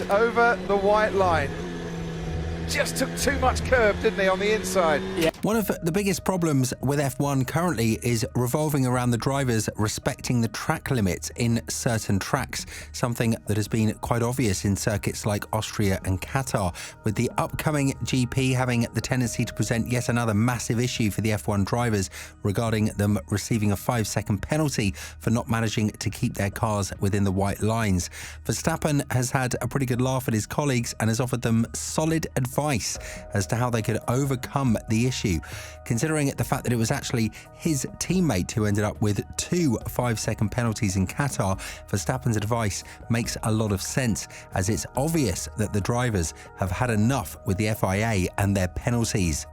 over the white line. Just took too much curb, didn't he, on the inside? Yeah. One of the biggest problems with F1 currently is revolving around the drivers respecting the track limits in certain tracks, something that has been quite obvious in circuits like Austria and Qatar, with the upcoming GP having the tendency to present yet another massive issue for the F1 drivers regarding them receiving a 5-second penalty for not managing to keep their cars within the white lines. Verstappen has had a pretty good laugh at his colleagues and has offered them solid advice as to how they could overcome the issue, considering the fact that it was actually his teammate who ended up with 2 5-second penalties in Qatar. Verstappen's advice makes a lot of sense, as it's obvious that the drivers have had enough with the FIA and their penalties.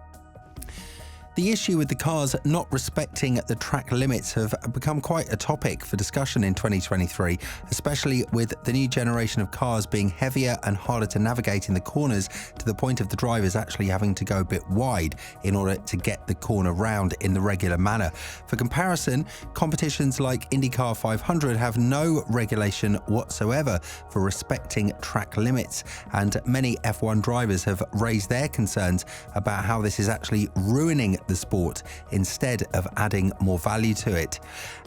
The issue with the cars not respecting the track limits have become quite a topic for discussion in 2023, especially with the new generation of cars being heavier and harder to navigate in the corners, to the point of the drivers actually having to go a bit wide in order to get the corner round in the regular manner. For comparison, competitions like IndyCar 500 have no regulation whatsoever for respecting track limits, and many F1 drivers have raised their concerns about how this is actually ruining the sport instead of adding more value to it.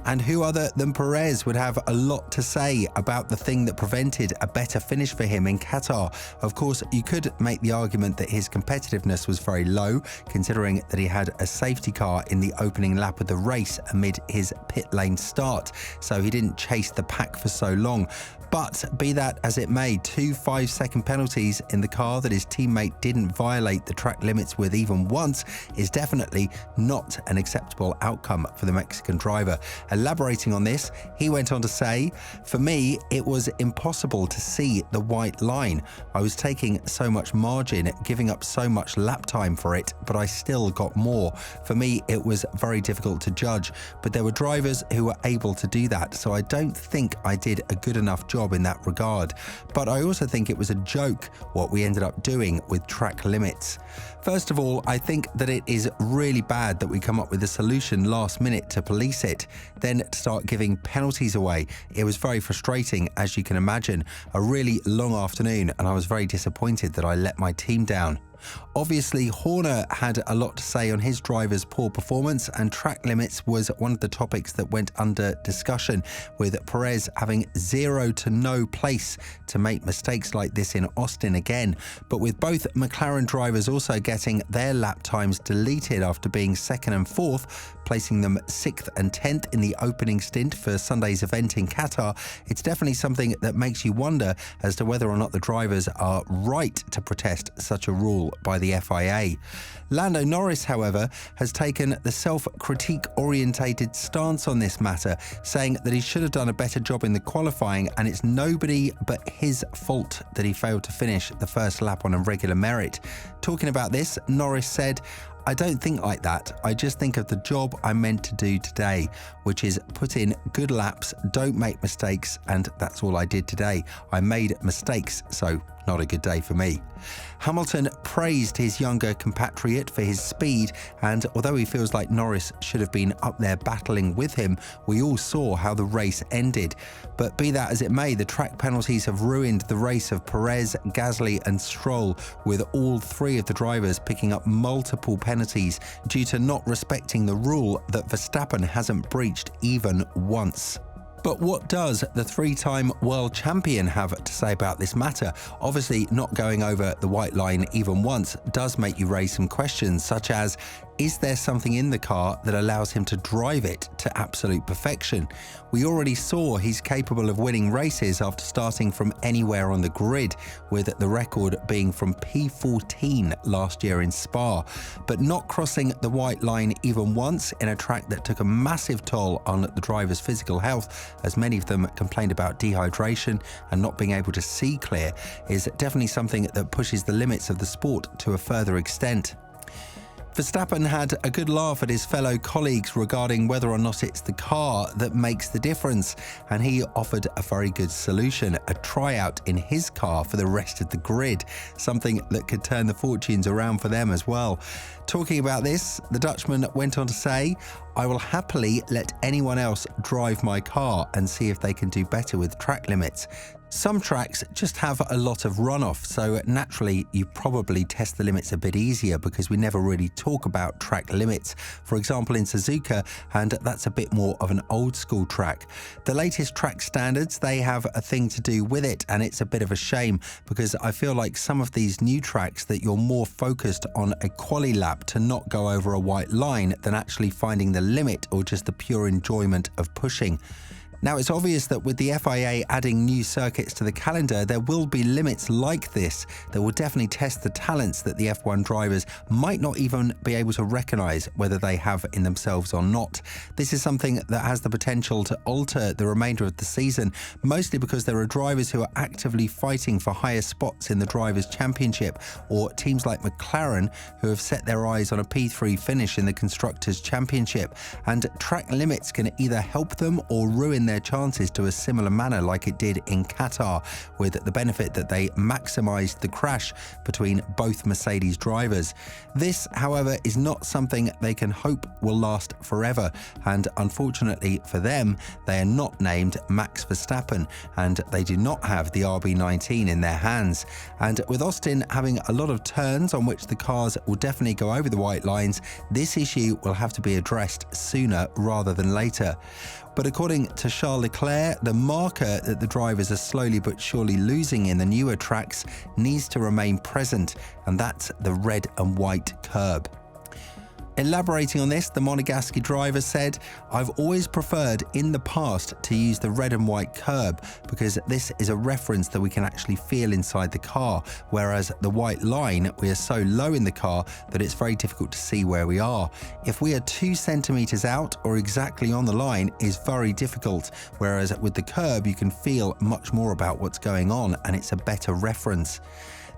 And who other than Perez would have a lot to say about the thing that prevented a better finish for him in Qatar? Of course, you could make the argument that his competitiveness was very low, considering that he had a safety car in the opening lap of the race amid his pit lane start, so he didn't chase the pack for so long. But be that as it may, 2 5-second penalties in the car that his teammate didn't violate the track limits with even once is definitely not an acceptable outcome for the Mexican driver. Elaborating on this, he went on to say, "For me, it was impossible to see the white line. I was taking so much margin, giving up so much lap time for it, but I still got more. For me, it was very difficult to judge, but there were drivers who were able to do that, so I don't think I did a good enough job in that regard. But I also think it was a joke what we ended up doing with track limits. First of all, I think that it is really bad that we come up with a solution last minute to police it, then to start giving penalties away. It was very frustrating, as you can imagine, a really long afternoon, and I was very disappointed that I let my team down." Obviously, Horner had a lot to say on his driver's poor performance, and track limits was one of the topics that went under discussion, with Perez having 0 to no place to make mistakes like this in Austin again, but with both McLaren drivers also getting their lap times deleted after being 2nd and 4th, placing them 6th and 10th in the opening stint for Sunday's event in Qatar. It's definitely something that makes you wonder as to whether or not the drivers are right to protest such a rule by the FIA. Lando Norris, however, has taken the self-critique orientated stance on this matter, saying that he should have done a better job in the qualifying, and it's nobody but his fault that he failed to finish the first lap on a regular merit. Talking about this, Norris said, "I don't think like that. I just think of the job I meant to do today, which is put in good laps, don't make mistakes, and that's all I did today. I made mistakes, so not a good day for me." Hamilton praised his younger compatriot for his speed, and although he feels like Norris should have been up there battling with him, we all saw how the race ended. But be that as it may, the track penalties have ruined the race of Perez, Gasly and Stroll, with all 3 of the drivers picking up multiple penalties due to not respecting the rule that Verstappen hasn't breached even once. But what does the 3-time world champion have to say about this matter? Obviously, not going over the white line even once does make you raise some questions, such as, is there something in the car that allows him to drive it to absolute perfection? We already saw he's capable of winning races after starting from anywhere on the grid, with the record being from P14 last year in Spa. But not crossing the white line even once in a track that took a massive toll on the driver's physical health, as many of them complained about dehydration and not being able to see clear, is definitely something that pushes the limits of the sport to a further extent. Verstappen had a good laugh at his fellow colleagues regarding whether or not it's the car that makes the difference, and he offered a very good solution, a tryout in his car for the rest of the grid, something that could turn the fortunes around for them as well. Talking about this, the Dutchman went on to say, "I will happily let anyone else drive my car and see if they can do better with track limits. Some tracks just have a lot of runoff, so naturally you probably test the limits a bit easier because we never really talk about track limits, for example in Suzuka, and that's a bit more of an old school track. The latest track standards, they have a thing to do with it, and it's a bit of a shame because I feel like some of these new tracks that you're more focused on a quali lap to not go over a white line than actually finding the limit or just the pure enjoyment of pushing. Now, it's obvious that with the FIA adding new circuits to the calendar, there will be limits like this that will definitely test the talents that the F1 drivers might not even be able to recognise whether they have in themselves or not. This is something that has the potential to alter the remainder of the season, mostly because there are drivers who are actively fighting for higher spots in the Drivers' Championship, or teams like McLaren who have set their eyes on a P3 finish in the Constructors' Championship, and track limits can either help them or ruin their chances to a similar manner like it did in Qatar, with the benefit that they maximised the crash between both Mercedes drivers. This, however, is not something they can hope will last forever, and unfortunately for them, they are not named Max Verstappen, and they do not have the RB19 in their hands. And with Austin having a lot of turns on which the cars will definitely go over the white lines, this issue will have to be addressed sooner rather than later. But according to Charles Leclerc, the marker that the drivers are slowly but surely losing in the newer tracks needs to remain present, and that's the red and white curb. Elaborating on this, the Monegasque driver said, "I've always preferred in the past to use the red and white curb because this is a reference that we can actually feel inside the car, whereas the white line, we are so low in the car that it's very difficult to see where we are. If we are 2 centimeters out or exactly on the line is very difficult, whereas with the curb you can feel much more about what's going on and it's a better reference."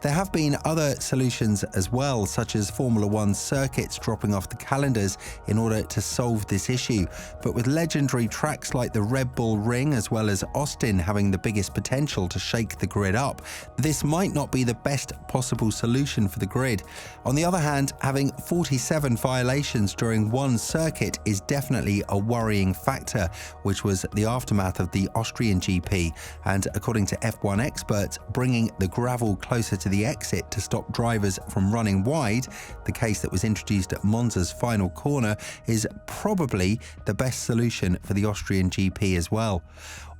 There have been other solutions as well, such as Formula 1 circuits dropping off the calendars in order to solve this issue. But with legendary tracks like the Red Bull Ring as well as Austin having the biggest potential to shake the grid up, this might not be the best possible solution for the grid. On the other hand, having 47 violations during one circuit is definitely a worrying factor, which was the aftermath of the Austrian GP. And according to F1 experts, bringing the gravel closer to the exit to stop drivers from running wide, the case that was introduced at Monza's final corner, is probably the best solution for the Austrian GP as well.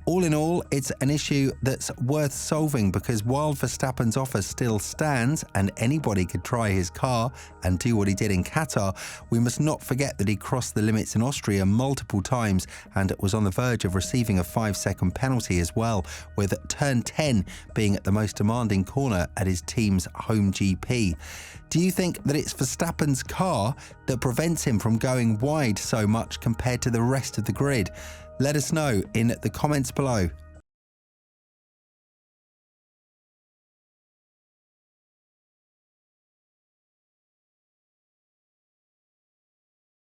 All in all, it's an issue that's worth solving because while Verstappen's offer still stands and anybody could try his car and do what he did in Qatar, we must not forget that he crossed the limits in Austria multiple times and was on the verge of receiving a 5-second penalty as well, with turn 10 being the most demanding corner at his team's home GP. Do you think that it's Verstappen's car that prevents him from going wide so much compared to the rest of the grid? Let us know in the comments below.